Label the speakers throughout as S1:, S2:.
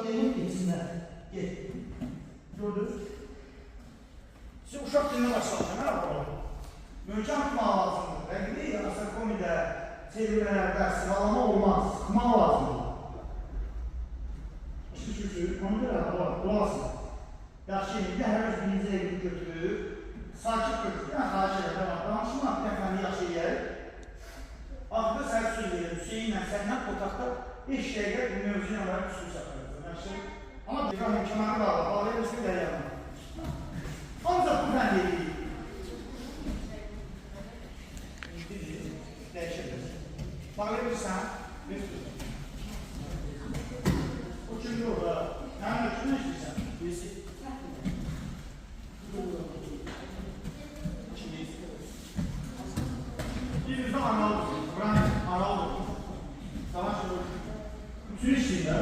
S1: Deyin içinden. Gel. Gördünüz. Siz uşaq dilinə başlayın. Nə yapalım? Möhkəm tutmaq lazımdır. Rəqbi yarasa komide, çevirmələrdə sıralama olmaz. Sıxmaq lazımdır. İşte onu görə olasın. Yaxşı, bir hər öz birinci evini götürür. Sakit götürür. Yəni, xahiş edirəm. Danışmaq təfəndi yaxşı yer. Axırda səhər söz verir. Hüseyinlə səndən otaqda 5 dəqiqə bu mövzunu olaraq üstü çatırır. Ama bir tane kenarı bağlı, bağlayabilirsin de yanına. Ancak bu ben değil. Değişebilir. Bağlayabilirsen, bir tut. O çünkü orada. Yani şunu istiyorsan, birisi. Bir yüzde analı. Buranın analı. Savaş olur. Bütün işin ya.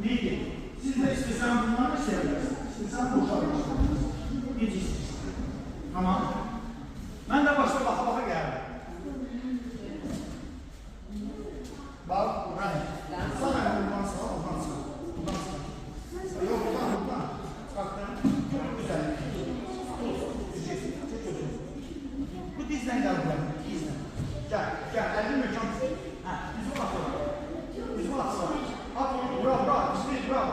S1: Neydi? Siz de istesen bunları seviyorsunuz. İstesen boşalmışsınız. Hiç istiyorsunuz. Tamam. Ben de başta baka geldim. Bak, buraya. Sana buradan sağa, buradan sağa. Buradan sağa. Yok, buradan. Baktın. Çok güzel. Bu dizden gel buraya. Dizden. Gel. Elini mükemmel. Yüzü atsana. Yüzü atsana. At onu. Bırak. Bırak.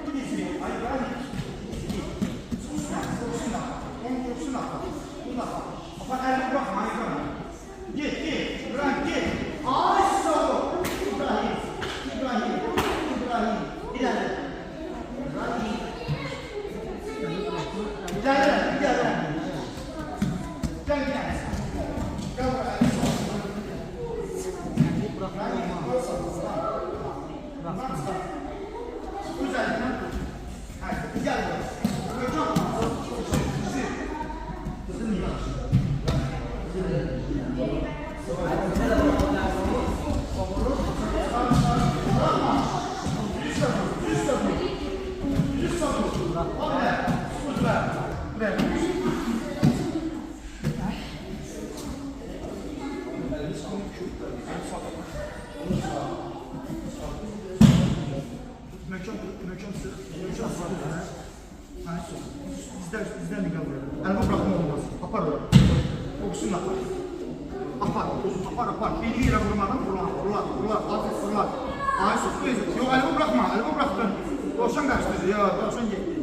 S1: Bu dizini. Hayır, hayır. Kursun da. Onu kursun da. Bunu da. Bak elini bırakma. Hayır, bırakma. Git. Bırak, git. Ay, sağ İbrahim. İlerle. İlerle. Gel. Gel buraya. Güzel. Hadi gel buraya. Kızım iyi bak. Dizden bir kabul edin. Elma bırakma olmaz. Apar öyle. Okusun apar. Bir yere vurmadan fırlat. Ay sus. Yok elma bırakma. Elma bıraktın. Doğuşan kaçtı. Ya doğuşan gitti.